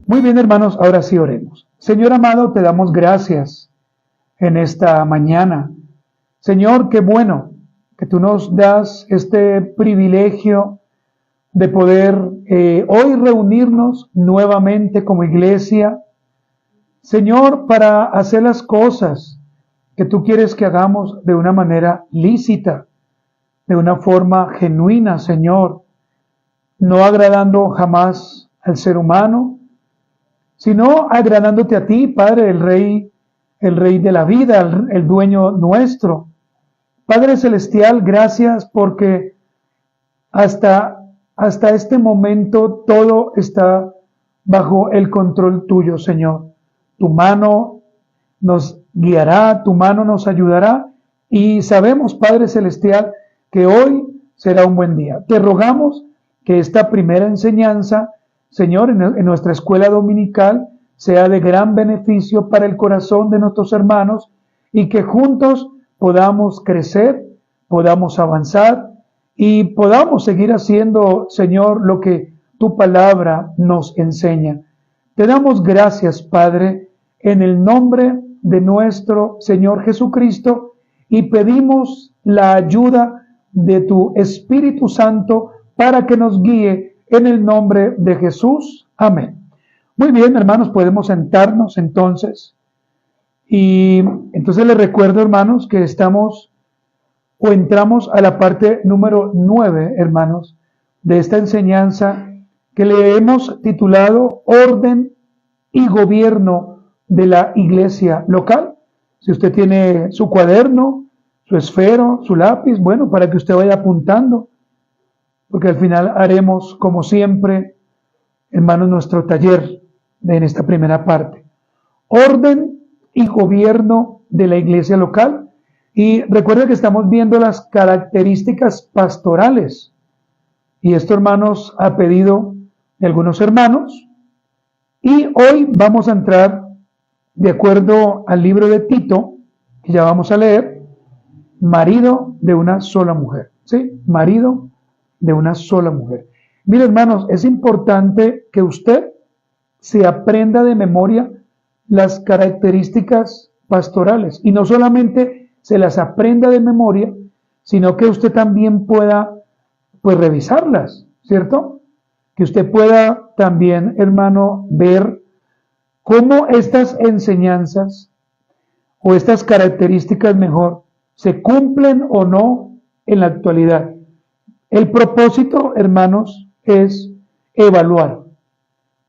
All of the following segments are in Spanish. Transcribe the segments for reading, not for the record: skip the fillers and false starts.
Muy bien, hermanos, ahora sí oremos. Señor amado, te damos gracias en esta mañana. Señor, qué bueno que tú nos das este privilegio de poder hoy reunirnos nuevamente como iglesia. Señor, para hacer las cosas que tú quieres que hagamos de una manera lícita, de una forma genuina, Señor, no agradando jamás al ser humano, sino agradándote a ti, Padre, el Rey de la vida, el dueño nuestro. Padre Celestial, gracias porque hasta este momento todo está bajo el control tuyo, Señor. Tu mano nos guiará, tu mano nos ayudará y sabemos, Padre Celestial, que hoy será un buen día. Te rogamos que esta primera enseñanza, Señor, en nuestra escuela dominical, sea de gran beneficio para el corazón de nuestros hermanos y que juntos podamos crecer, podamos avanzar y podamos seguir haciendo, Señor, lo que tu palabra nos enseña. Te damos gracias, Padre, en el nombre de nuestro Señor Jesucristo y pedimos la ayuda de tu Espíritu Santo para que nos guíe en el nombre de Jesús. Amén. Muy bien, hermanos, podemos sentarnos entonces. Y entonces les recuerdo, hermanos, que entramos a la parte número 9, hermanos, de esta enseñanza que le hemos titulado Orden y Gobierno de la Iglesia Local. Si usted tiene su cuaderno, su esfero, su lápiz, bueno, para que usted vaya apuntando, porque al final haremos, como siempre, hermanos, nuestro taller en esta primera parte. Orden y gobierno de la iglesia local. Y recuerda que estamos viendo las características pastorales. Y esto, hermanos, a pedido de algunos hermanos. Y hoy vamos a entrar, de acuerdo al libro de Tito, que ya vamos a leer, marido de una sola mujer. ¿Sí? Marido de una sola mujer. Mire, hermanos, es importante que usted se aprenda de memoria las características pastorales y no solamente se las aprenda de memoria, sino que usted también pueda, pues, revisarlas, ¿cierto? Que usted pueda también, hermano, ver cómo estas enseñanzas o estas características mejor se cumplen o no en la actualidad. El propósito, hermanos, es evaluar,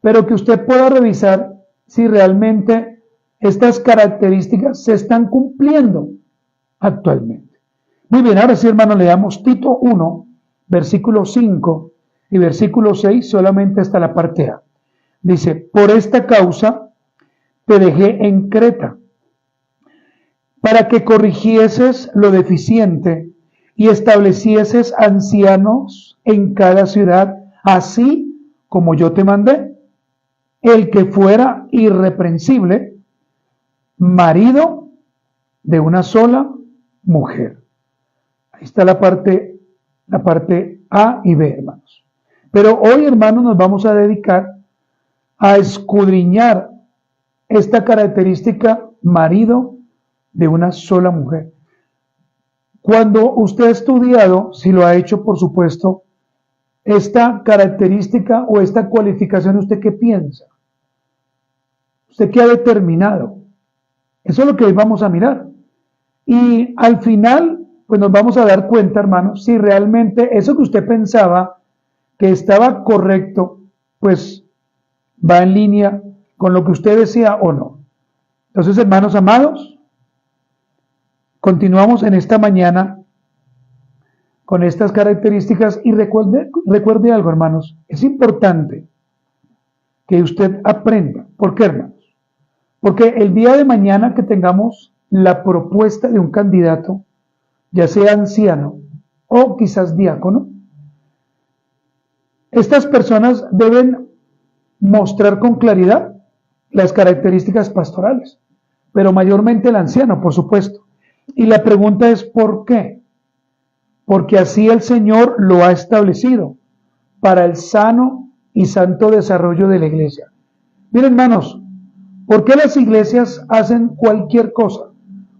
pero que usted pueda revisar si realmente estas características se están cumpliendo actualmente. Muy bien, ahora sí, hermanos, leamos Tito 1, versículo 5 y versículo 6, solamente hasta la parte A. Dice, por esta causa te dejé en Creta, para que corrigieses lo deficiente y establecieses ancianos en cada ciudad, así como yo te mandé, el que fuera irreprensible, marido de una sola mujer. Ahí está la parte A y B, hermanos. Pero hoy, hermanos, nos vamos a dedicar a escudriñar esta característica, marido de una sola mujer. Cuando usted ha estudiado, si lo ha hecho, por supuesto, esta característica o esta cualificación, ¿usted qué piensa? ¿Usted qué ha determinado? Eso es lo que hoy vamos a mirar. Y al final, pues nos vamos a dar cuenta, hermanos, si realmente eso que usted pensaba que estaba correcto, pues va en línea con lo que usted decía o no. Entonces, hermanos amados, continuamos en esta mañana con estas características y recuerde algo, hermanos, es importante que usted aprenda. ¿Por qué, hermanos? Porque el día de mañana que tengamos la propuesta de un candidato, ya sea anciano o quizás diácono, estas personas deben mostrar con claridad las características pastorales, pero mayormente el anciano, por supuesto. Y la pregunta es ¿por qué? Porque así el Señor lo ha establecido para el sano y santo desarrollo de la iglesia. Miren, hermanos, ¿por qué las iglesias hacen cualquier cosa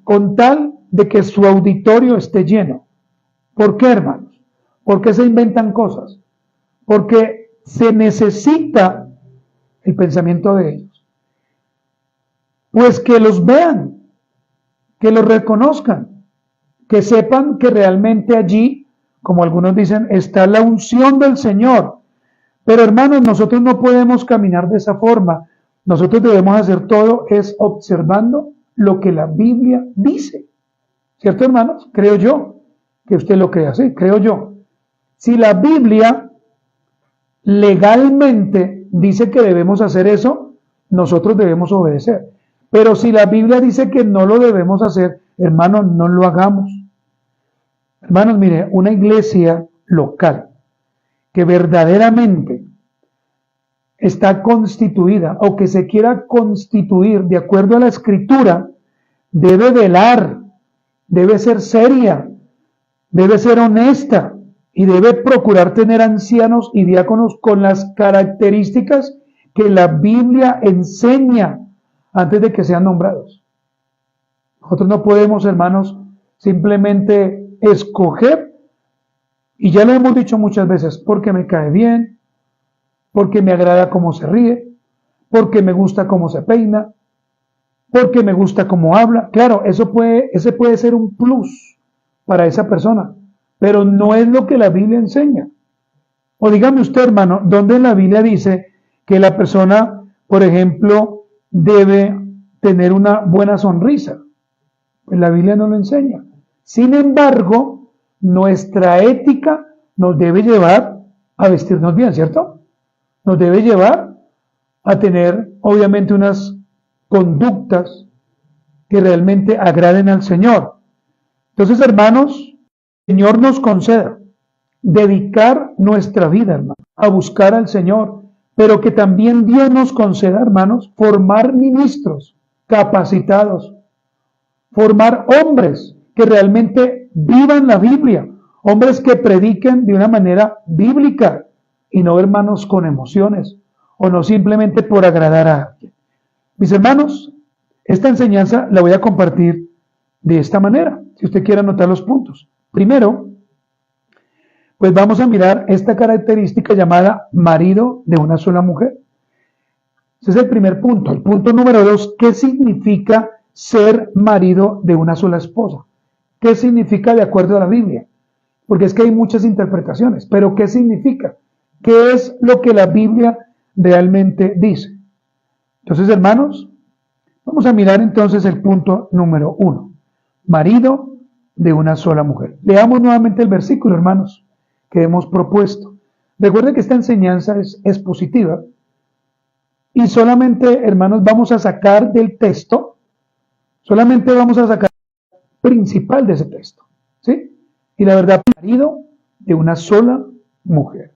con tal de que su auditorio esté lleno? ¿Por qué, hermanos? ¿Por qué se inventan cosas? Porque se necesita el pensamiento de ellos. Pues que los vean, que los reconozcan, que sepan que realmente allí, como algunos dicen, está la unción del Señor. Pero hermanos, nosotros no podemos caminar de esa forma. Nosotros debemos hacer todo es observando lo que la Biblia dice. ¿Cierto, hermanos? Creo yo que usted lo cree así, creo yo. Si la Biblia legalmente dice que debemos hacer eso, nosotros debemos obedecer. Pero si la Biblia dice que no lo debemos hacer, hermanos, no lo hagamos. Hermanos, mire, una iglesia local que verdaderamente está constituida o que se quiera constituir de acuerdo a la Escritura, debe velar, debe ser seria, debe ser honesta y debe procurar tener ancianos y diáconos con las características que la Biblia enseña antes de que sean nombrados. Nosotros no podemos, hermanos, simplemente escoger, y ya lo hemos dicho muchas veces, porque me cae bien, porque me agrada cómo se ríe, porque me gusta cómo se peina, porque me gusta cómo habla. Claro, ese puede ser un plus para esa persona, pero no es lo que la Biblia enseña. O dígame usted, hermano, ¿dónde la Biblia dice que la persona, por ejemplo, debe tener una buena sonrisa? Pues la Biblia no lo enseña. Sin embargo, nuestra ética nos debe llevar a vestirnos bien, ¿cierto? Nos debe llevar a tener, obviamente, unas conductas que realmente agraden al Señor. Entonces, hermanos, el Señor nos conceda dedicar nuestra vida, hermano, a buscar al Señor, pero que también Dios nos conceda, hermanos, formar ministros capacitados, formar hombres que realmente vivan la Biblia, hombres que prediquen de una manera bíblica y no, hermanos, con emociones o no simplemente por agradar a alguien. Mis hermanos, esta enseñanza la voy a compartir de esta manera, si usted quiere anotar los puntos. Primero, pues vamos a mirar esta característica llamada marido de una sola mujer. Ese es el primer punto. El punto número 2, ¿qué significa ser marido de una sola esposa? ¿Qué significa de acuerdo a la Biblia? Porque es que hay muchas interpretaciones, pero ¿qué significa? ¿Qué es lo que la Biblia realmente dice? Entonces, hermanos, vamos a mirar entonces el punto número 1. Marido de una sola mujer. Leamos nuevamente el versículo, hermanos, que hemos propuesto. Recuerden que esta enseñanza es expositiva y solamente, hermanos, vamos a sacar del texto, solamente vamos a sacar el principal de ese texto, ¿sí? Y la verdad, marido de una sola mujer.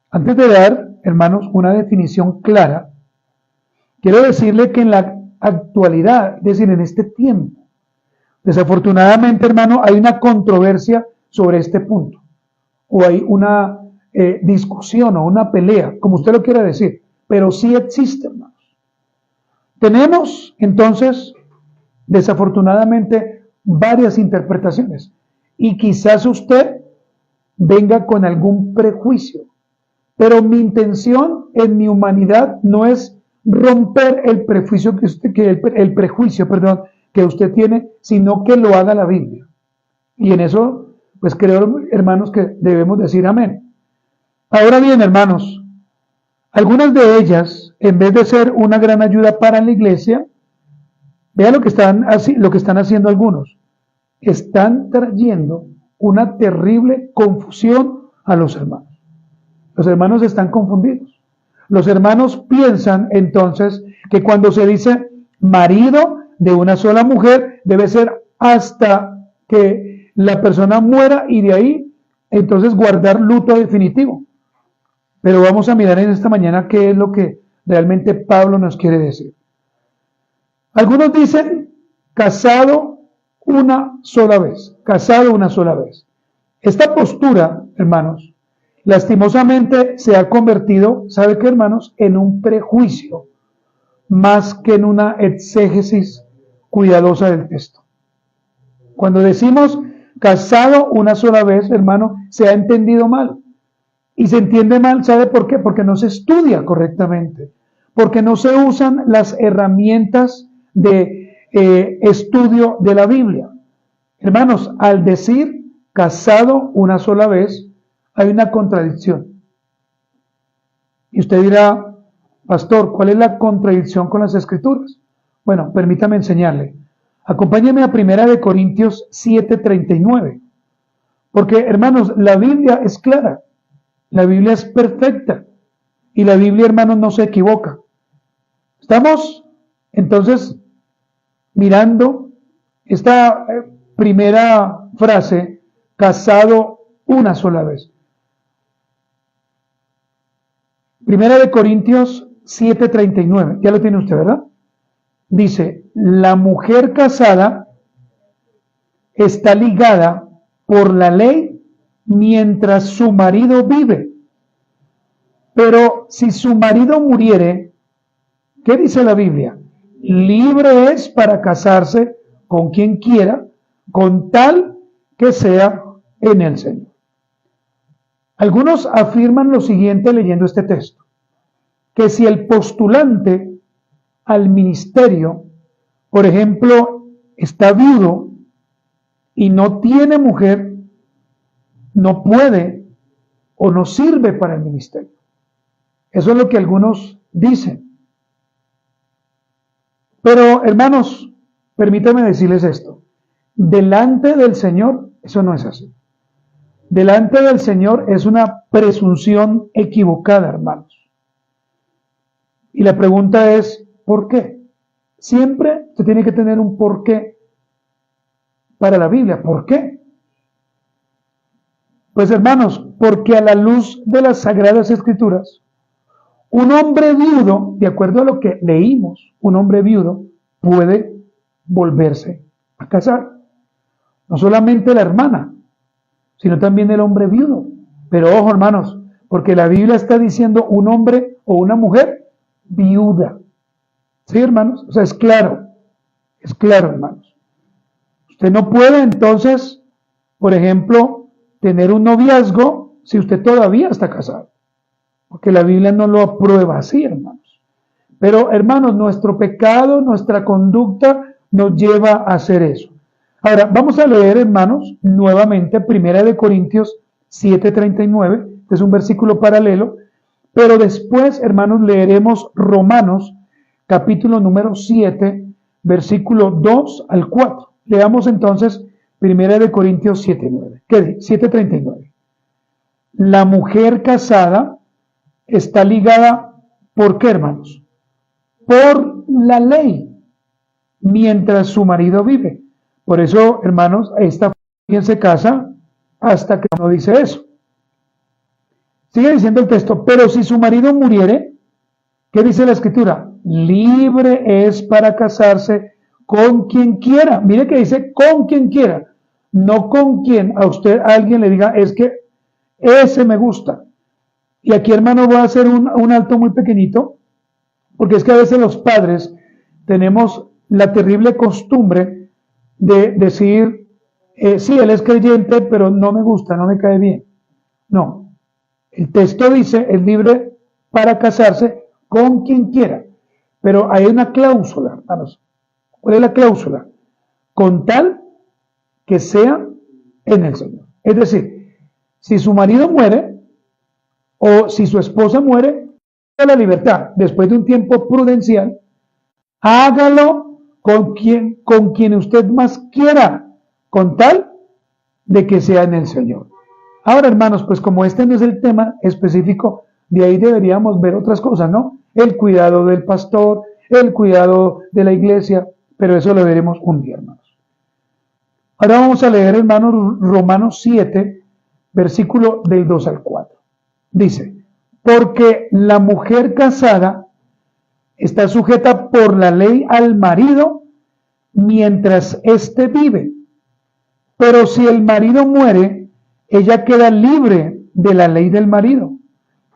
Antes de dar, hermanos, una definición clara, quiero decirle que en la actualidad, es decir, en este tiempo, desafortunadamente, hermano, hay una controversia sobre este punto, o hay una discusión o una pelea, como usted lo quiera decir, pero sí existe, hermanos. Tenemos, entonces, desafortunadamente, varias interpretaciones, y quizás usted venga con algún prejuicio, pero mi intención en mi humanidad no es romper el prejuicio que usted tiene, sino que lo haga la Biblia. Y en eso, pues creo, hermanos, que debemos decir amén. Ahora bien, hermanos, algunas de ellas, en vez de ser una gran ayuda para la iglesia, vean lo que están haciendo algunos. Están trayendo una terrible confusión a los hermanos. Los hermanos están confundidos. Los hermanos piensan entonces que cuando se dice marido de una sola mujer, debe ser hasta que la persona muera y de ahí entonces guardar luto definitivo. Pero vamos a mirar en esta mañana qué es lo que realmente Pablo nos quiere decir. Algunos dicen casado una sola vez, casado una sola vez. Esta postura, hermanos, lastimosamente se ha convertido, ¿sabe qué, hermanos?, en un prejuicio más que en una exégesis cuidadosa del texto. Cuando decimos casado una sola vez, hermano, se ha entendido mal. Y se entiende mal, ¿sabe por qué? Porque no se estudia correctamente, porque no se usan las herramientas de estudio de la Biblia. Hermanos, al decir casado una sola vez, hay una contradicción. Y usted dirá, pastor, ¿cuál es la contradicción con las Escrituras? Bueno, permítame enseñarle. Acompáñeme a 1 Corintios 7:39. Porque, hermanos, la Biblia es clara. La Biblia es perfecta. Y la Biblia, hermanos, no se equivoca. Estamos, entonces, mirando esta primera frase, casado una sola vez. 1 Corintios 7:39. Ya lo tiene usted, ¿verdad? Dice, la mujer casada está ligada por la ley mientras su marido vive. Pero si su marido muriere, ¿qué dice la Biblia? Libre es para casarse con quien quiera, con tal que sea en el Señor. Algunos afirman lo siguiente leyendo este texto, que si el postulante al ministerio, por ejemplo, está viudo y no tiene mujer, no puede o no sirve para el ministerio. Eso es lo que algunos dicen. Pero, hermanos, permítanme decirles esto. Delante del Señor, eso no es así. Delante del Señor es una presunción equivocada, hermanos. Y la pregunta es, ¿por qué? Siempre se tiene que tener un porqué para la Biblia. ¿Por qué? Pues, hermanos, porque a la luz de las Sagradas Escrituras, un hombre viudo, de acuerdo a lo que leímos, un hombre viudo puede volverse a casar. No solamente la hermana, sino también el hombre viudo. Pero ojo, hermanos, porque la Biblia está diciendo un hombre o una mujer viuda. ¿Sí, hermanos? O sea, es claro, hermanos. Usted no puede entonces, por ejemplo, tener un noviazgo si usted todavía está casado. Porque la Biblia no lo aprueba así, hermanos. Pero, hermanos, nuestro pecado, nuestra conducta nos lleva a hacer eso. Ahora, vamos a leer, hermanos, nuevamente 1 Corintios 7:39, que es un versículo paralelo, pero después, hermanos, leeremos Romanos, capítulo número 7, versículo 2 al 4. Leamos entonces 1 Corintios 7:9. ¿Qué dice? 7:39. La mujer casada está ligada, ¿por qué, hermanos? Por la ley, mientras su marido vive. Por eso, hermanos, esta quien se casa hasta que no dice eso. Sigue diciendo el texto, pero si su marido muriere, ¿qué dice la Escritura? Libre es para casarse con quien quiera. Mire que dice con quien quiera, no con quien a usted alguien le diga, es que ese me gusta. Y aquí, hermano, voy a hacer un alto muy pequeñito, porque es que a veces los padres tenemos la terrible costumbre de decir, sí, él es creyente, pero no me gusta, no me cae bien. No, el texto dice, es libre para casarse con quien quiera, pero hay una cláusula, hermanos. ¿Cuál es la cláusula? Con tal que sea en el Señor. Es decir, si su marido muere, o si su esposa muere, la libertad, después de un tiempo prudencial, hágalo con quien usted más quiera, con tal de que sea en el Señor. Ahora, hermanos, pues como este no es el tema específico, de ahí deberíamos ver otras cosas, ¿no? El cuidado del pastor, el cuidado de la iglesia, pero eso lo veremos un día, hermanos. Ahora vamos a leer, hermanos, Romanos 7, versículo del 2 al 4. Dice, porque la mujer casada está sujeta por la ley al marido mientras éste vive. Pero si el marido muere, ella queda libre de la ley del marido.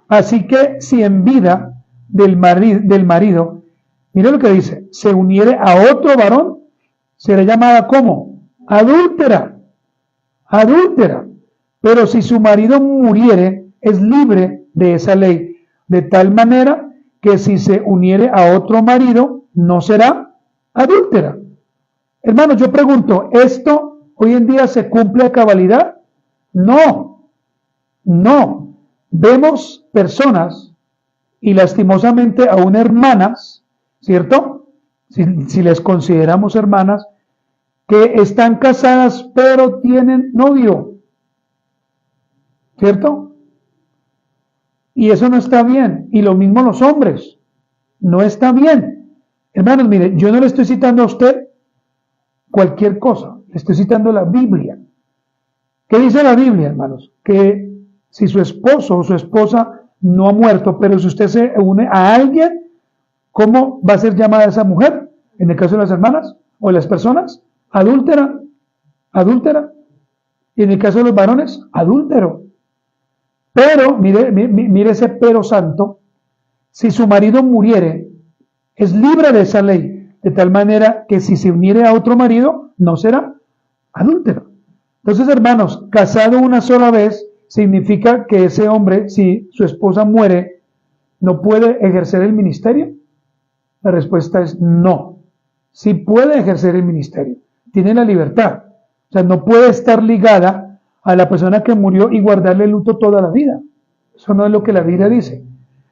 Así que si en vida del marido Mire lo que dice, se uniere a otro varón, será llamada ¿cómo? Adúltera, adúltera. Pero si su marido muriere, es libre de esa ley, de tal manera que si se uniere a otro marido, no será adúltera. Hermanos, yo pregunto, ¿esto hoy en día se cumple a cabalidad? No, no. Vemos personas, y lastimosamente aún hermanas, ¿cierto? Si les consideramos hermanas, que están casadas pero tienen novio, ¿cierto? Y eso no está bien. Y lo mismo los hombres, no está bien. Hermanos, mire, yo no le estoy citando a usted cualquier cosa, le estoy citando la Biblia. ¿Qué dice la Biblia, hermanos? Que si su esposo o su esposa no ha muerto, pero si usted se une a alguien, ¿cómo va a ser llamada esa mujer? En el caso de las hermanas o de las personas, adúltera, adúltera. Y en el caso de los varones, adúltero. Pero, mire ese pero santo, si su marido muriere, es libre de esa ley, de tal manera que si se uniere a otro marido, no será adúltero. Entonces, hermanos, casado una sola vez, significa que ese hombre, si su esposa muere, ¿no puede ejercer el ministerio? La respuesta es no. Sí puede ejercer el ministerio, tiene la libertad. O sea, no puede estar ligada a la persona que murió y guardarle luto toda la vida. Eso no es lo que la Biblia dice.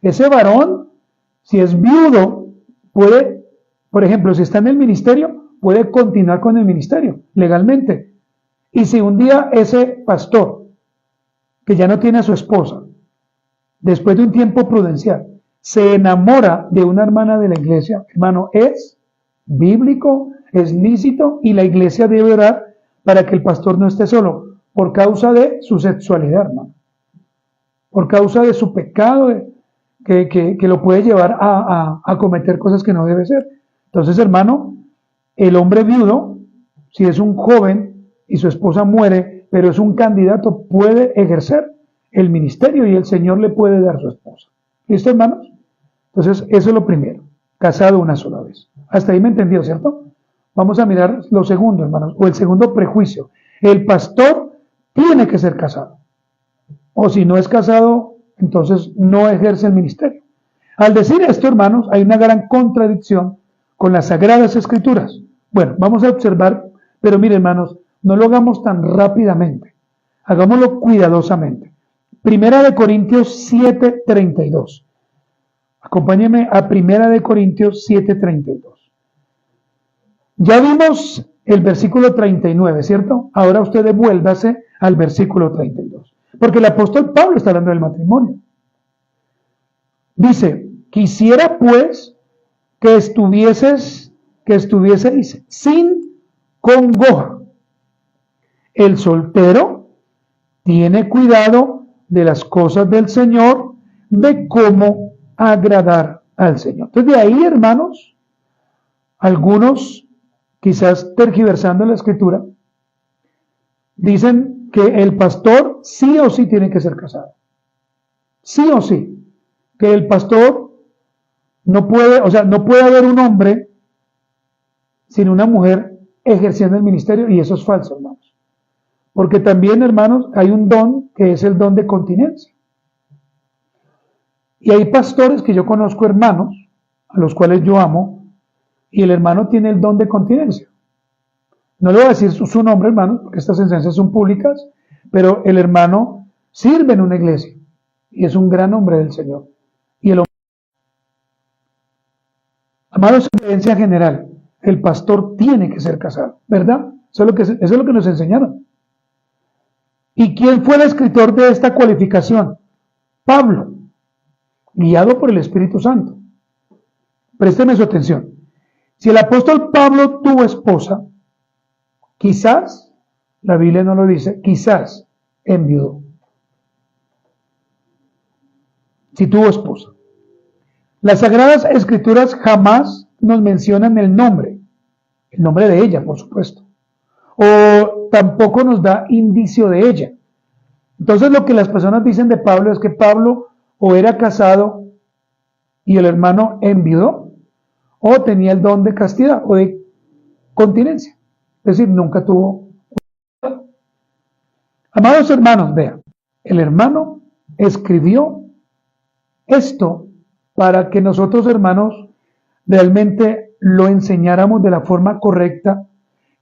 Ese varón, si es viudo, puede, por ejemplo, si está en el ministerio, puede continuar con el ministerio legalmente. Y si un día ese pastor, que ya no tiene a su esposa, después de un tiempo prudencial, se enamora de una hermana de la iglesia, hermano, es bíblico, es lícito, y la iglesia debe orar para que el pastor no esté solo, por causa de su sexualidad, hermano, por causa de su pecado, que lo puede llevar a cometer cosas que no debe ser. Entonces, hermano, el hombre viudo, si es un joven y su esposa muere, pero es un candidato, puede ejercer el ministerio y el Señor le puede dar su esposa. ¿Listo, hermanos? Entonces, eso es lo primero, casado una sola vez. Hasta ahí me entendió, ¿cierto? Vamos a mirar lo segundo, hermanos, o el segundo prejuicio. El pastor tiene que ser casado. O si no es casado, entonces no ejerce el ministerio. Al decir esto, hermanos, hay una gran contradicción con las Sagradas Escrituras. Bueno, vamos a observar, pero miren, hermanos, no lo hagamos tan rápidamente. Hagámoslo cuidadosamente. Primera de Corintios 7:32. Acompáñenme a Primera de Corintios 7:32. Ya vimos el versículo 39, ¿cierto? Ahora usted devuélvase al versículo 32. Porque el apóstol Pablo está hablando del matrimonio. Dice, quisiera pues que estuvieseis sin congoja. El soltero tiene cuidado de las cosas del Señor, de cómo agradar al Señor. Entonces, de ahí, hermanos, algunos, quizás tergiversando la escritura, dicen que el pastor sí o sí tiene que ser casado. Sí o sí. Que el pastor no puede, o sea, no puede haber un hombre sin una mujer ejerciendo el ministerio, y eso es falso, hermanos. Porque también, hermanos, hay un don que es el don de continencia. Y hay pastores que yo conozco, hermanos, a los cuales yo amo, y el hermano tiene el don de continencia. No le voy a decir su nombre, hermanos, porque estas enseñanzas son públicas, pero el hermano sirve en una iglesia y es un gran hombre del Señor. Y el hombre, amados, en creencia general, el pastor tiene que ser casado, ¿verdad? Eso es lo que nos enseñaron. ¿Y quién fue el escritor de esta cualificación? Pablo, guiado por el Espíritu Santo. Présteme su atención. Si el apóstol Pablo tuvo esposa, quizás, la Biblia no lo dice, quizás enviudó. Si tuvo esposa. Las Sagradas Escrituras jamás nos mencionan el nombre de ella, por supuesto. O tampoco nos da indicio de ella. Entonces lo que las personas dicen de Pablo es que Pablo o era casado y el hermano enviudó, o tenía el don de castidad o de continencia. Es decir, nunca tuvo. Amados hermanos, vean, el hermano escribió esto para que nosotros, hermanos, realmente lo enseñáramos de la forma correcta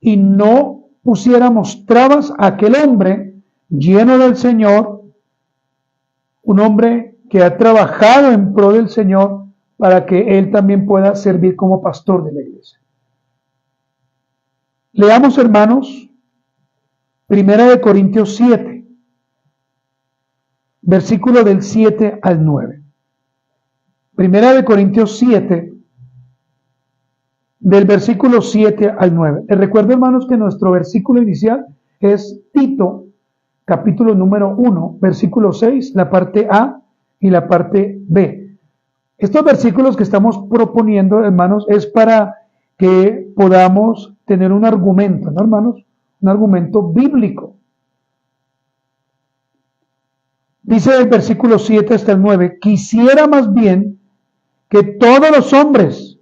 y no pusiéramos trabas a aquel hombre lleno del Señor, un hombre que ha trabajado en pro del Señor para que él también pueda servir como pastor de la iglesia. Leamos, hermanos, 1 Corintios 7, versículo del 7 al 9. 1 Corintios 7, del versículo 7 al 9. Les recuerdo, hermanos, que nuestro versículo inicial es Tito, capítulo número 1, versículo 6, la parte A y la parte B. Estos versículos que estamos proponiendo, hermanos, es para que podamos tener un argumento, ¿no, hermanos? Un argumento bíblico. Dice el versículo 7 hasta el 9, quisiera más bien que todos los hombres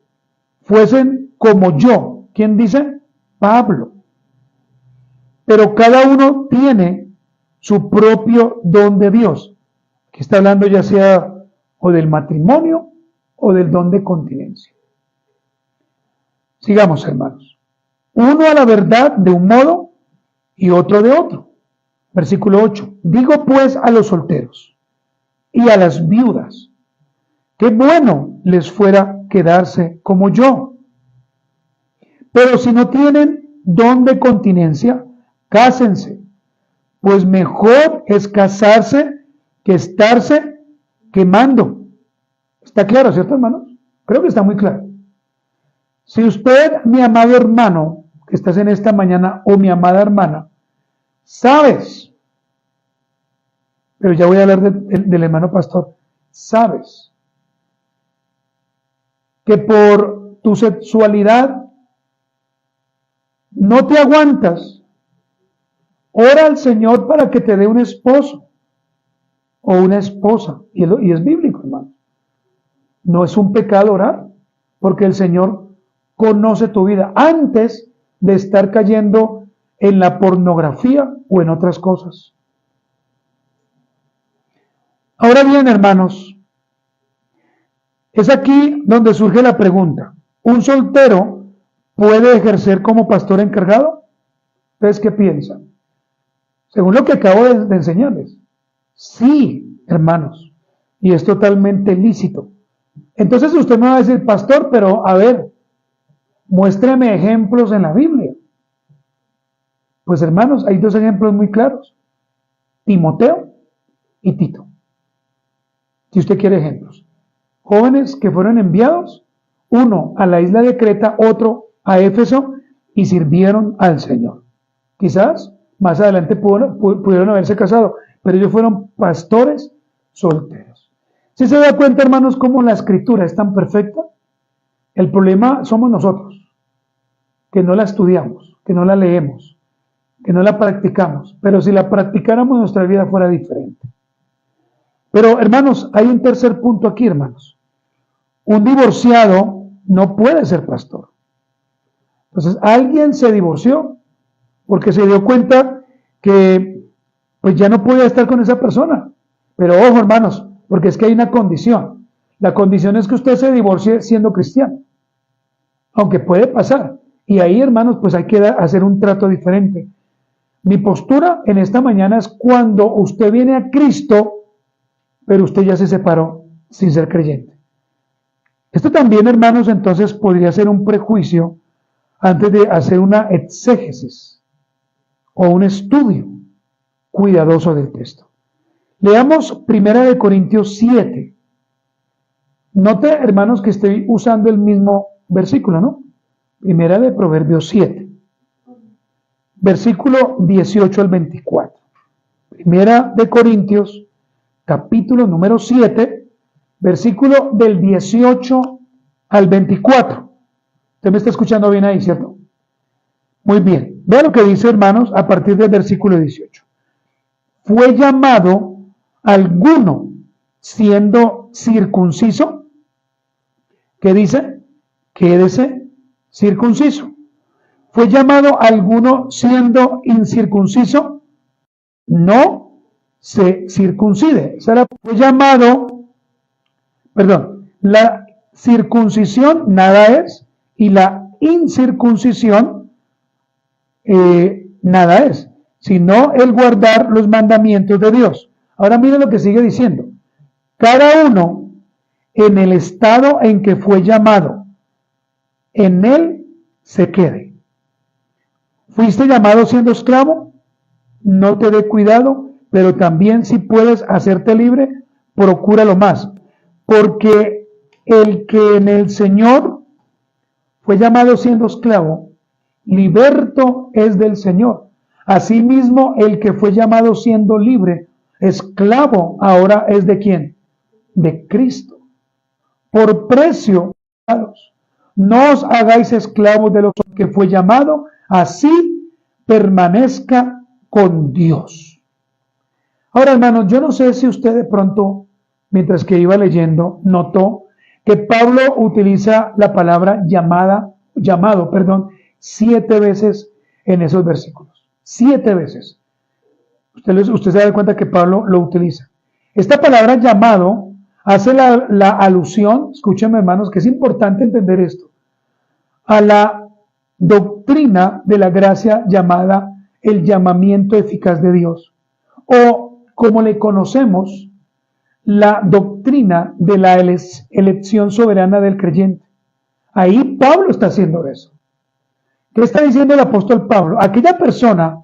fuesen como yo. ¿Quién dice? Pablo. Pero cada uno tiene su propio don de Dios. Aquí está hablando ya sea o del matrimonio o del don de continencia. Sigamos, hermanos. Uno a la verdad de un modo y otro de otro. Versículo 8. Digo pues a los solteros y a las viudas, qué bueno les fuera quedarse como yo. Pero si no tienen don de continencia, cásense, pues mejor es casarse que estarse quemando. ¿Está claro, cierto, hermanos? Creo que está muy claro. Si usted, mi amado hermano, que estás en esta mañana, o mi amada hermana, sabes, pero ya voy a hablar del hermano pastor, sabes que por tu sexualidad no te aguantas, ora al Señor para que te dé un esposo o una esposa. Y es bíblico, hermano. No es un pecado orar, porque el Señor conoce tu vida antes de estar cayendo en la pornografía o en otras cosas. Ahora bien, hermanos, es aquí donde surge la pregunta. ¿Un soltero puede ejercer como pastor encargado? ¿Ustedes qué piensan? Según lo que acabo de enseñarles. Sí, hermanos, y es totalmente lícito. Entonces usted me va a decir, pastor, pero a ver, muéstreme ejemplos en la Biblia. Pues hermanos, hay dos ejemplos muy claros. Timoteo y Tito. Si usted quiere ejemplos. Jóvenes que fueron enviados, uno a la isla de Creta, otro a Éfeso, y sirvieron al Señor. Quizás más adelante pudieron haberse casado, pero ellos fueron pastores solteros. ¿Sí se da cuenta, hermanos, cómo la escritura es tan perfecta? El problema somos nosotros, que no la estudiamos, que no la leemos, que no la practicamos. Pero si la practicáramos, nuestra vida fuera diferente. Pero, hermanos, hay un tercer punto aquí, hermanos. Un divorciado no puede ser pastor. Entonces, alguien se divorció porque se dio cuenta que pues ya no podía estar con esa persona. Pero ojo, hermanos, porque es que hay una condición. La condición es que usted se divorcie siendo cristiano. Aunque puede pasar. Y ahí, hermanos, pues hay que hacer un trato diferente. Mi postura en esta mañana es cuando usted viene a Cristo, pero usted ya se separó sin ser creyente. Esto también, hermanos, entonces podría ser un prejuicio antes de hacer una exégesis o un estudio cuidadoso del texto. Leamos 1 Corintios 7. Note, hermanos, que estoy usando el mismo versículo, ¿no? 1 Proverbios 7. Versículo 18 al 24. 1 Corintios, capítulo número 7, versículo del 18 al 24. Usted me está escuchando bien ahí, ¿cierto? Muy bien. Vea lo que dice, hermanos, a partir del versículo 18. ¿Fue llamado alguno siendo circunciso? ¿Qué dice? quédese circunciso. ¿Fue llamado alguno siendo incircunciso? No se circuncide. Fue llamado, la circuncisión nada es y la incircuncisión nada es, sino el guardar los mandamientos de Dios. Ahora mire lo que sigue diciendo. Cada uno en el estado en que fue llamado, en él se quede. ¿Fuiste llamado siendo esclavo? No te dé cuidado, pero también si puedes hacerte libre, procúralo más. Porque el que en el Señor fue llamado siendo esclavo, liberto es del Señor. Asimismo, el que fue llamado siendo libre, esclavo, ahora es ¿de quién? De Cristo. Por precio, no os hagáis esclavos de los que fue llamado, así permanezca con Dios. Ahora, hermanos, yo no sé si usted de pronto, mientras que iba leyendo, notó que Pablo utiliza la palabra llamado, 7 veces en esos versículos. 7 veces. Usted se da cuenta que Pablo lo utiliza. Esta palabra llamado hace la alusión, escúchenme hermanos, que es importante entender esto, a la doctrina de la gracia llamada el llamamiento eficaz de Dios, o como le conocemos, la doctrina de la elección soberana del creyente. Ahí Pablo está haciendo eso. ¿Qué está diciendo el apóstol Pablo? Aquella persona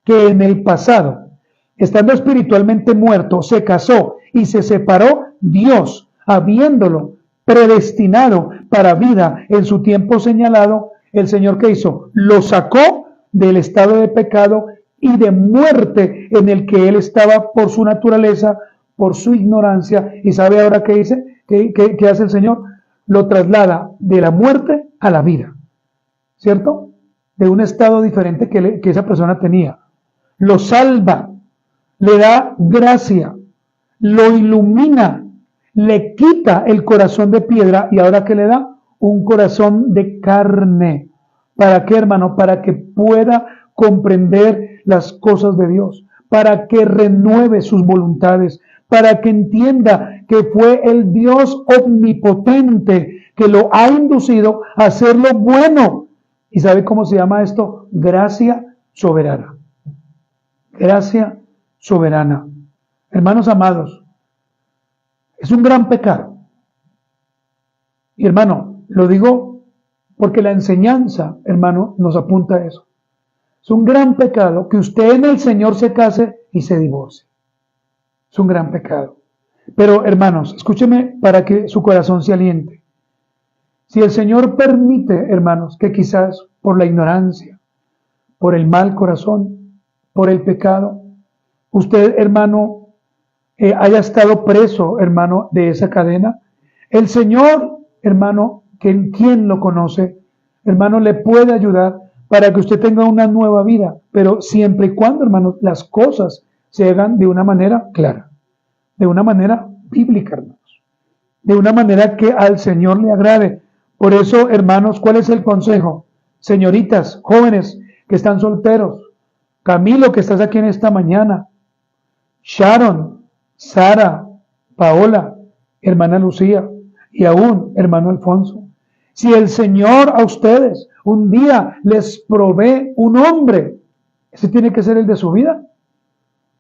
que en el pasado, estando espiritualmente muerto, se casó y se separó, Dios, habiéndolo predestinado para vida en su tiempo señalado, el Señor, ¿qué hizo? Lo sacó del estado de pecado y de muerte en el que él estaba por su naturaleza, por su ignorancia. ¿Y sabe ahora qué dice? ¿Qué hace el Señor? Lo traslada de la muerte a la vida, ¿cierto? De un estado diferente que esa persona tenía. Lo salva, le da gracia, lo ilumina, le quita el corazón de piedra y ahora ¿qué le da? Un corazón de carne. ¿Para qué, hermano? Para que pueda comprender las cosas de Dios, para que renueve sus voluntades, para que entienda que fue el Dios omnipotente que lo ha inducido a hacer lo bueno. ¿Y sabe cómo se llama esto? Gracia soberana. Gracia soberana. Hermanos amados, es un gran pecado. Y hermano, lo digo porque la enseñanza, hermano, nos apunta a eso. Es un gran pecado que usted en el Señor se case y se divorcie. Es un gran pecado. Pero hermanos, escúcheme para que su corazón se aliente. Si el Señor permite, hermanos, que quizás por la ignorancia, por el mal corazón, por el pecado, usted, hermano, haya estado preso, hermano, de esa cadena, el Señor, hermano, quien lo conoce, hermano, le puede ayudar para que usted tenga una nueva vida, pero siempre y cuando, hermano, las cosas se hagan de una manera clara, de una manera bíblica, hermanos, de una manera que al Señor le agrade. Por eso, hermanos, ¿cuál es el consejo? Señoritas, jóvenes que están solteros, Camilo, que estás aquí en esta mañana, Sharon, Sara, Paola, hermana Lucía y aún hermano Alfonso. Si el Señor a ustedes un día les provee un hombre, ese tiene que ser el de su vida.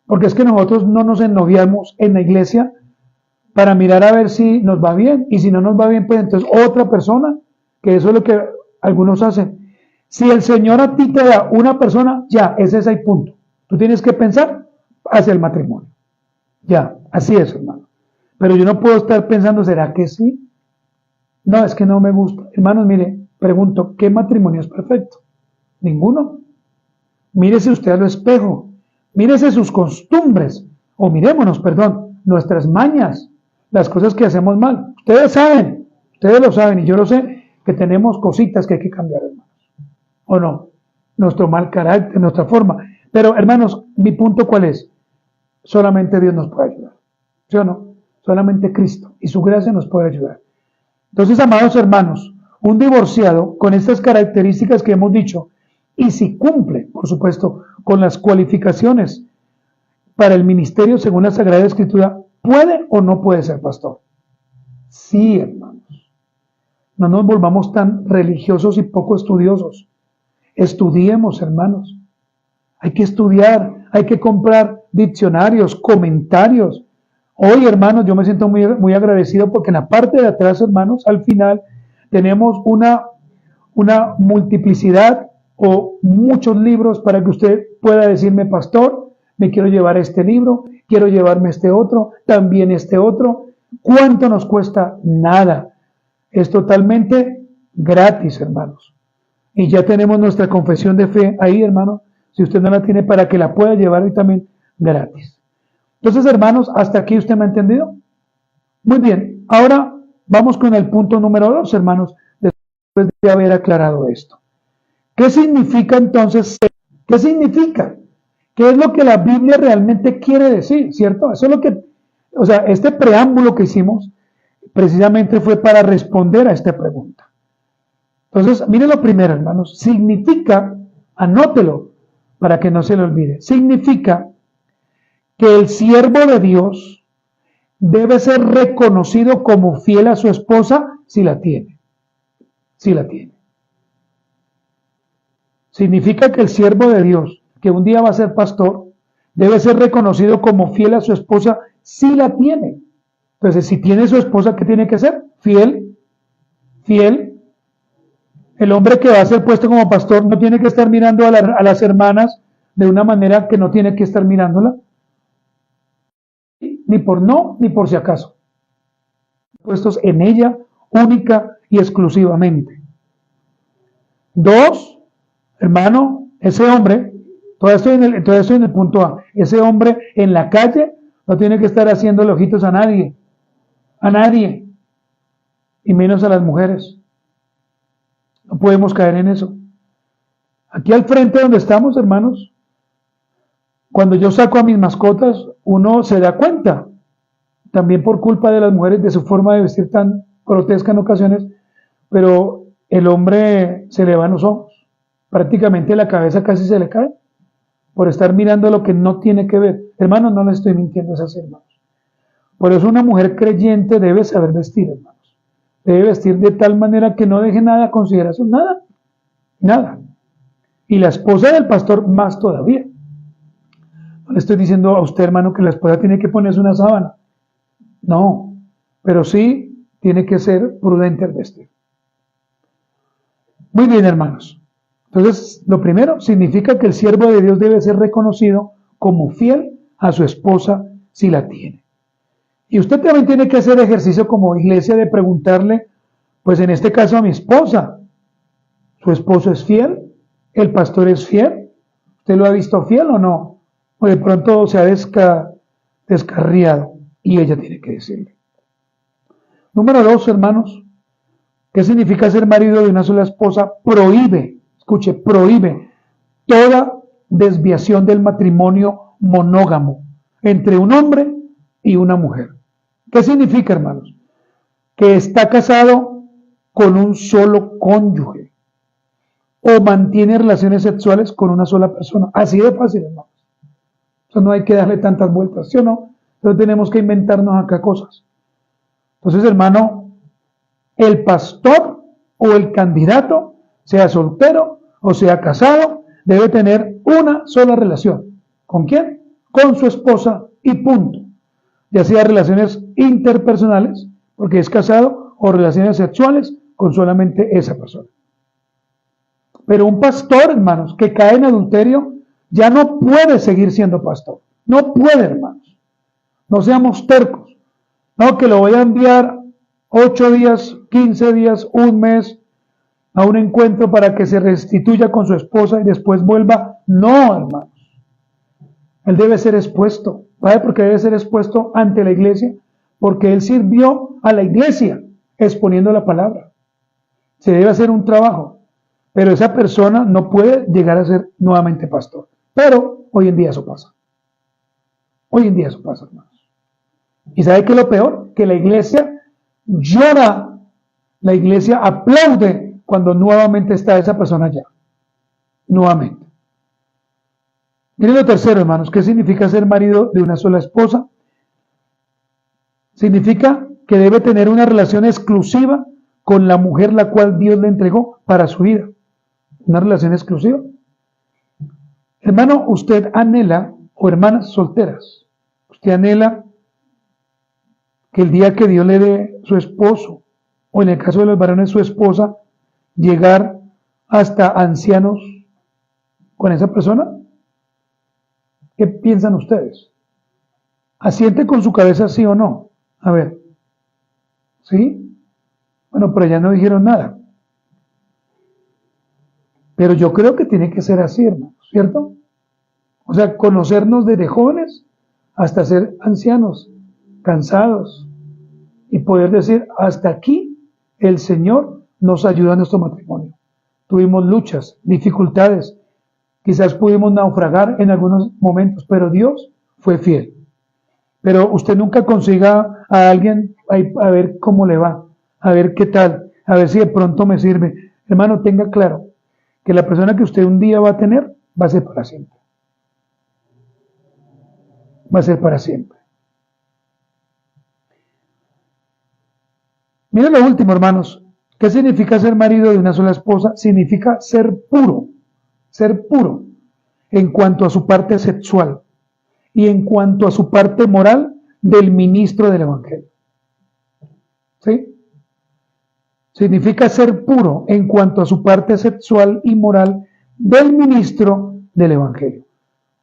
Porque es que nosotros no nos ennoviamos en la iglesia para mirar a ver si nos va bien. Y si no nos va bien, pues entonces otra persona, que eso es lo que algunos hacen. Si el Señor a ti te da una persona, ya, ese es el punto. Tú tienes que pensar hacia el matrimonio. Ya, así es, hermano. Pero yo no puedo estar pensando, ¿será que sí? No, es que no me gusta. Hermanos, mire, pregunto, ¿qué matrimonio es perfecto? Ninguno. Mírese usted al espejo. Mírese sus costumbres, o mirémonos, perdón, nuestras mañas, las cosas que hacemos mal. Ustedes lo saben, y yo lo sé, que tenemos cositas que hay que cambiar, hermanos. ¿O no? Nuestro mal carácter, nuestra forma. Pero, hermanos, mi punto ¿cuál es? Solamente Dios nos puede ayudar. ¿Sí o no? Solamente Cristo y su gracia nos puede ayudar. Entonces, amados hermanos, un divorciado con estas características que hemos dicho, y si cumple, por supuesto, con las cualificaciones para el ministerio según la Sagrada Escritura, ¿puede o no puede ser pastor? Sí, hermanos. No nos volvamos tan religiosos y poco estudiosos. Estudiemos, hermanos. Hay que estudiar, hay que comprar diccionarios, comentarios. Hoy, hermanos, yo me siento muy agradecido porque en la parte de atrás, hermanos, al final tenemos una multiplicidad o muchos libros para que usted pueda decirme, pastor, me quiero llevar este libro, quiero llevarme este otro, también este otro. ¿Cuánto nos cuesta? Nada. Es totalmente gratis, hermanos. Y ya tenemos nuestra confesión de fe ahí, hermano. Si usted no la tiene, para que la pueda llevar y también gratis. Entonces, hermanos, ¿hasta aquí usted me ha entendido? Muy bien. Ahora vamos con el punto número 2, hermanos, después de haber aclarado esto. ¿Qué significa entonces? ¿Qué significa? ¿Qué es lo que la Biblia realmente quiere decir? ¿Cierto? Eso es lo que, este preámbulo que hicimos precisamente fue para responder a esta pregunta. Entonces, mire lo primero, hermanos. Significa, anótelo para que no se le olvide, significa que el siervo de Dios debe ser reconocido como fiel a su esposa si la tiene. Si la tiene. Significa que el siervo de Dios, que un día va a ser pastor, debe ser reconocido como fiel a su esposa si la tiene. Entonces, si tiene su esposa, ¿qué tiene que ser? Fiel. Fiel. El hombre que va a ser puesto como pastor no tiene que estar mirando a las hermanas de una manera que no tiene que estar mirándola. Ni por no, ni por si acaso. Puestos en ella única y exclusivamente. 2, hermano, ese hombre, todavía estoy en el punto A, ese hombre en la calle no tiene que estar haciendo ojitos a nadie, y menos a las mujeres. No podemos caer en eso. Aquí al frente donde estamos, hermanos, cuando yo saco a mis mascotas, uno se da cuenta, también por culpa de las mujeres, de su forma de vestir tan grotesca en ocasiones, pero el hombre se le van los ojos, prácticamente la cabeza casi se le cae, por estar mirando lo que no tiene que ver. Hermanos, no le estoy mintiendo, es así, hermanos. Por eso una mujer creyente debe saber vestir, hermanos. Debe vestir de tal manera que no deje nada a consideración, nada. Y la esposa del pastor más todavía. No le estoy diciendo a usted, hermano, que la esposa tiene que ponerse una sábana. No, pero sí tiene que ser prudente al vestir. Muy bien, hermanos. Entonces, lo primero significa que el siervo de Dios debe ser reconocido como fiel a su esposa si la tiene. Y usted también tiene que hacer ejercicio como iglesia de preguntarle, pues en este caso a mi esposa, ¿su esposo es fiel? ¿El pastor es fiel? ¿Usted lo ha visto fiel o no? O de pronto se ha descarriado y ella tiene que decirle. Número 2, hermanos, ¿qué significa ser marido de una sola esposa? Prohíbe toda desviación del matrimonio monógamo entre un hombre y una mujer. ¿Qué significa, hermanos? Que está casado con un solo cónyuge o mantiene relaciones sexuales con una sola persona. Así de fácil, hermanos. Eso no hay que darle tantas vueltas, ¿sí o no? Entonces tenemos que inventarnos acá cosas. Entonces, hermano, el pastor o el candidato, sea soltero o sea casado, debe tener una sola relación. ¿Con quién? Con su esposa y punto. Ya sea relaciones interpersonales, porque es casado, o relaciones sexuales con solamente esa persona. Pero un pastor, hermanos, que cae en adulterio, ya no puede seguir siendo pastor. No puede, hermanos. No seamos tercos. No, que lo voy a enviar 8 días, 15 días, un mes a un encuentro para que se restituya con su esposa y después vuelva. No, hermanos. Él debe ser expuesto. ¿Sabe por qué debe ser expuesto ante la iglesia? Porque él sirvió a la iglesia exponiendo la palabra. Se debe hacer un trabajo. Pero esa persona no puede llegar a ser nuevamente pastor. Pero hoy en día eso pasa. Hoy en día eso pasa, hermanos. ¿Y sabe qué es lo peor? Que la iglesia llora La iglesia aplaude cuando nuevamente está esa persona allá. Nuevamente. Miren lo tercero, hermanos. ¿Qué significa ser marido de una sola esposa? Significa que debe tener una relación exclusiva con la mujer la cual Dios le entregó para su vida. Una relación exclusiva. Hermano, usted anhela, o hermanas solteras, usted anhela que el día que Dios le dé su esposo, o en el caso de los varones su esposa, llegar hasta ancianos con esa persona. ¿Qué piensan ustedes? ¿Asiente con su cabeza sí o no? A ver. ¿Sí? Bueno, pero ya no dijeron nada. Pero yo creo que tiene que ser así, hermano, ¿cierto? O sea, conocernos desde jóvenes hasta ser ancianos, cansados, y poder decir, hasta aquí el Señor nos ayuda en nuestro matrimonio. Tuvimos luchas, dificultades, quizás pudimos naufragar en algunos momentos, pero Dios fue fiel. Pero usted nunca consiga a alguien a ver cómo le va, a ver qué tal, a ver si de pronto me sirve. Hermano, tenga claro que la persona que usted un día va a tener va a ser para siempre. Va a ser para siempre. Miren lo último, hermanos. ¿Qué significa ser marido de una sola esposa? Significa ser puro en cuanto a su parte sexual y en cuanto a su parte moral del ministro del Evangelio. ¿Sí? Significa ser puro en cuanto a su parte sexual y moral del ministro del Evangelio.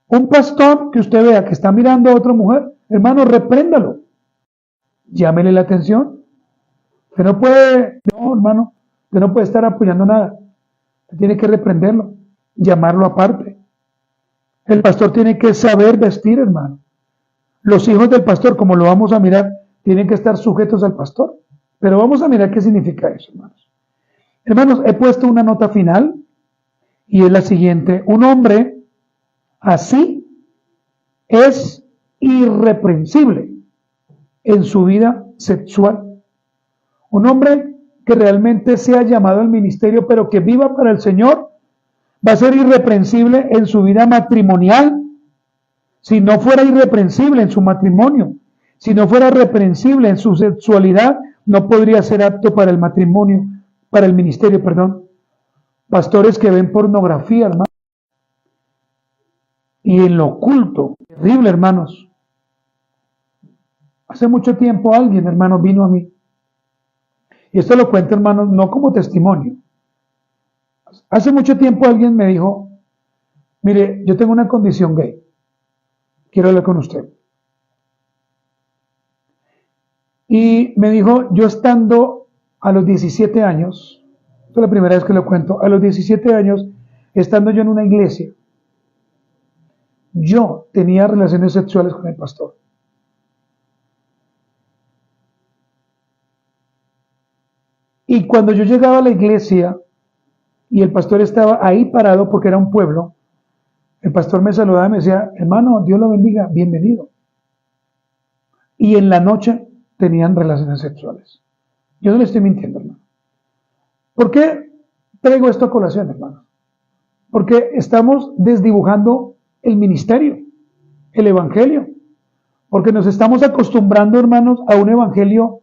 Un pastor que usted vea que está mirando a otra mujer, hermano, repréndalo. Llámele la atención. Usted no puede, no, hermano, usted no puede estar apoyando nada. Usted tiene que reprenderlo, llamarlo aparte. El pastor tiene que saber vestir, hermano. Los hijos del pastor, como lo vamos a mirar, tienen que estar sujetos al pastor. Pero vamos a mirar qué significa eso, hermanos. Hermanos, he puesto una nota final y es la siguiente. Un hombre así es irreprensible en su vida sexual. Un hombre que realmente sea llamado al ministerio, pero que viva para el Señor, va a ser irreprensible en su vida matrimonial. Si no fuera irreprensible en su matrimonio, si no fuera reprensible en su sexualidad, no podría ser apto para el matrimonio, para el ministerio, perdón. Pastores que ven pornografía, hermano. Y en lo oculto, terrible, hermanos. Hace mucho tiempo alguien, hermano, vino a mí. Y esto lo cuento, hermanos, no como testimonio. Hace mucho tiempo alguien me dijo, mire, yo tengo una condición gay. Quiero hablar con usted. Y me dijo, yo estando a los 17 años, esta es la primera vez que lo cuento, a los 17 años, estando yo en una iglesia, yo tenía relaciones sexuales con el pastor. Y cuando yo llegaba a la iglesia y el pastor estaba ahí parado porque era un pueblo, el pastor me saludaba y me decía, hermano, Dios lo bendiga, bienvenido. Y en la noche tenían relaciones sexuales. Yo no le estoy mintiendo, hermano. ¿Por qué traigo esto a colación, hermano? Porque estamos desdibujando el ministerio, el evangelio. Porque nos estamos acostumbrando, hermanos, a un evangelio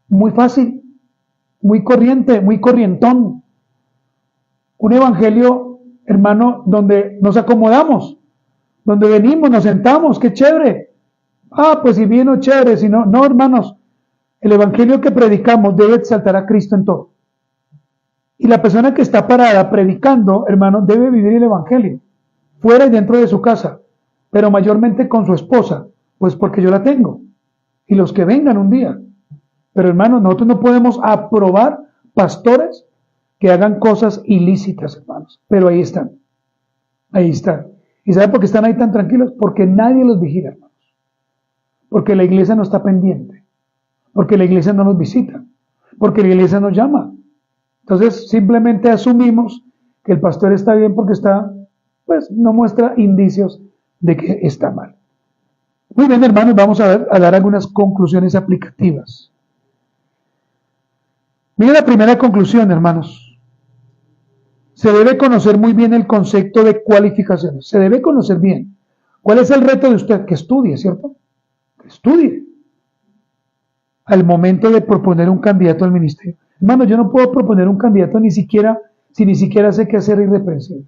muy fácil, muy corriente, muy corrientón. Un evangelio, hermano, donde nos acomodamos, donde venimos, nos sentamos, qué chévere. Ah, pues si vino chévere, si no, no, hermanos. El evangelio que predicamos debe exaltar a Cristo en todo. Y la persona que está parada predicando, hermano, debe vivir el evangelio, fuera y dentro de su casa, pero mayormente con su esposa, pues porque yo la tengo. Y los que vengan un día. Pero hermanos, nosotros no podemos aprobar pastores que hagan cosas ilícitas, hermanos. Pero ahí están. Ahí están. ¿Y saben por qué están ahí tan tranquilos? Porque nadie los vigila, hermanos. Porque la iglesia no está pendiente. Porque la iglesia no nos visita. Porque la iglesia nos llama. Entonces, simplemente asumimos que el pastor está bien porque está, pues, no muestra indicios de que está mal. Muy bien, hermanos, vamos a dar algunas conclusiones aplicativas. Mira la primera conclusión, hermanos. Se debe conocer muy bien el concepto de cualificaciones. Se debe conocer bien. ¿Cuál es el reto de usted? Que estudie, ¿cierto? Que estudie. Al momento de proponer un candidato al ministerio. Hermano, yo no puedo proponer un candidato si ni siquiera sé qué hacer irreprensible.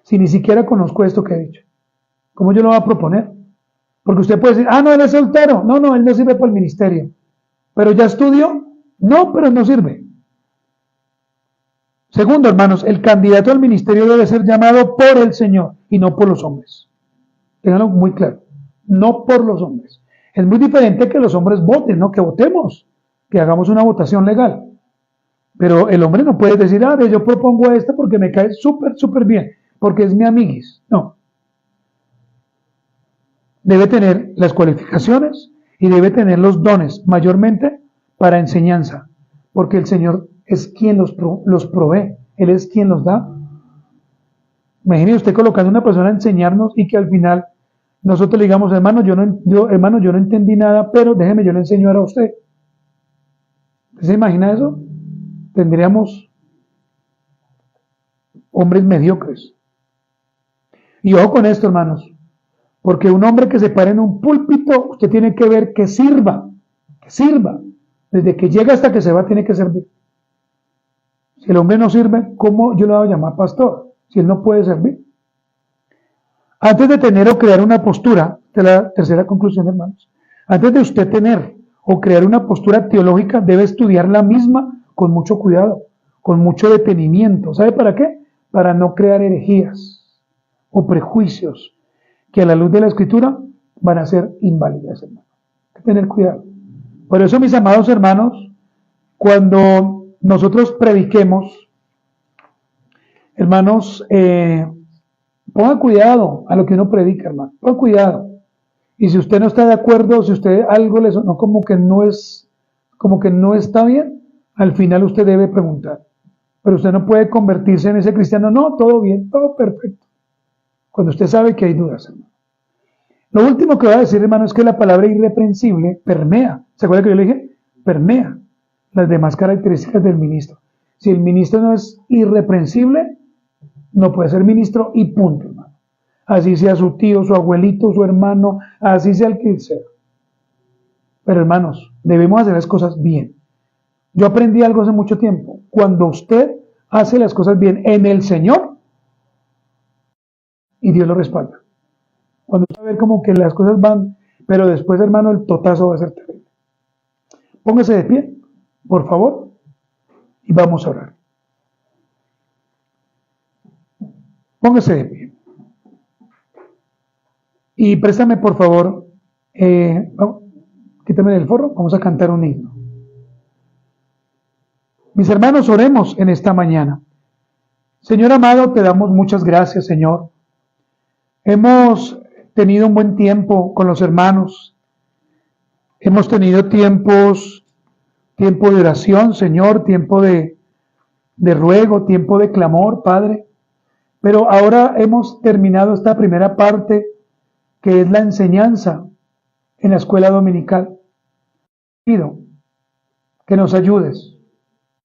Si ni siquiera conozco esto que he dicho. ¿Cómo yo lo voy a proponer? Porque usted puede decir, no, él es soltero. No, él no sirve para el ministerio. ¿Pero ya estudió? No, pero no sirve. Segundo, hermanos, el candidato al ministerio debe ser llamado por el Señor y no por los hombres. Ténganlo muy claro. No por los hombres. Es muy diferente que los hombres voten, ¿no? Que votemos, que hagamos una votación legal. Pero el hombre no puede decir, yo propongo esta porque me cae súper bien, porque es mi amiguis. No. Debe tener las cualificaciones y debe tener los dones, mayormente para enseñanza, porque el Señor es quien los provee, Él es quien los da. Imagínese usted colocando a una persona a enseñarnos y que al final nosotros le digamos, hermano, yo no entendí nada, pero déjeme, yo le enseño ahora a usted. ¿Se imagina eso? Tendríamos hombres mediocres. Y ojo con esto, hermanos, porque un hombre que se pare en un púlpito, usted tiene que ver que sirva. Desde que llega hasta que se va, tiene que servir. Si el hombre no sirve, ¿cómo yo le voy a llamar pastor? Si él no puede servir. Antes de tener o crear una postura, esta es la tercera conclusión, hermanos. Antes de usted tener o crear una postura teológica, debe estudiar la misma con mucho cuidado, con mucho detenimiento. ¿Sabe para qué? Para no crear herejías o prejuicios que a la luz de la Escritura van a ser inválidas, hermanos. Hay que tener cuidado. Por eso, mis amados hermanos, cuando nosotros prediquemos, hermanos, ponga cuidado a lo que uno predica, hermano. Ponga cuidado. Y si usted no está de acuerdo, si usted algo le sonó como que no está bien, al final usted debe preguntar. Pero usted no puede convertirse en ese cristiano. No, todo bien, todo perfecto. Cuando usted sabe que hay dudas, hermano. Lo último que voy a decir, hermano, es que la palabra irreprensible permea. ¿Se acuerda que yo le dije? Permea las demás características del ministro. Si el ministro no es irreprensible, no puede ser ministro y punto, hermano. Así sea su tío, su abuelito, su hermano, así sea el que sea. Pero hermanos, debemos hacer las cosas bien. Yo aprendí algo hace mucho tiempo. Cuando usted hace las cosas bien en el Señor, y Dios lo respalda. Cuando usted ve como que las cosas van, pero después, hermano, el totazo va a ser terrible. Póngase de pie, por favor, y vamos a orar. Póngase de pie. Y préstame, por favor, quítame del forro, vamos a cantar un himno. Mis hermanos, oremos en esta mañana. Señor amado, te damos muchas gracias, Señor. Hemos tenido un buen tiempo con los hermanos. Hemos tenido tiempo de oración, Señor, tiempo de ruego, tiempo de clamor, Padre. Pero ahora hemos terminado esta primera parte, que es la enseñanza en la escuela dominical. Pido que nos ayudes,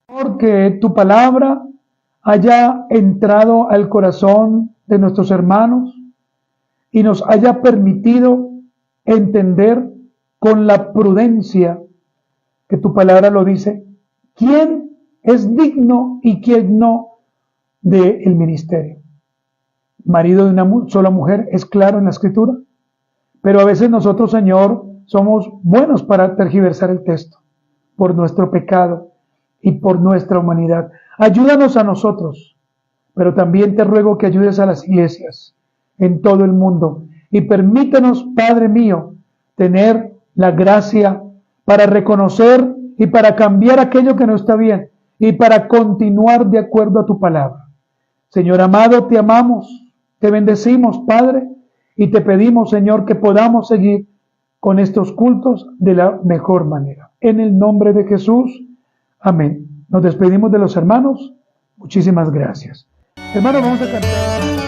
porque tu palabra haya entrado al corazón de nuestros hermanos y nos haya permitido entender con la prudencia que tu palabra lo dice, quién es digno y quién no del ministerio. Marido de una sola mujer es claro en la Escritura, pero a veces nosotros, Señor, somos buenos para tergiversar el texto por nuestro pecado y por nuestra humanidad. Ayúdanos a nosotros, pero también te ruego que ayudes a las iglesias en todo el mundo y permítanos, Padre mío, tener la gracia para reconocer y para cambiar aquello que no está bien y para continuar de acuerdo a tu palabra. Señor amado, te amamos. Te bendecimos, Padre, y te pedimos, Señor, que podamos seguir con estos cultos de la mejor manera. En el nombre de Jesús, amén. Nos despedimos de los hermanos. Muchísimas gracias. Hermanos, vamos a cantar.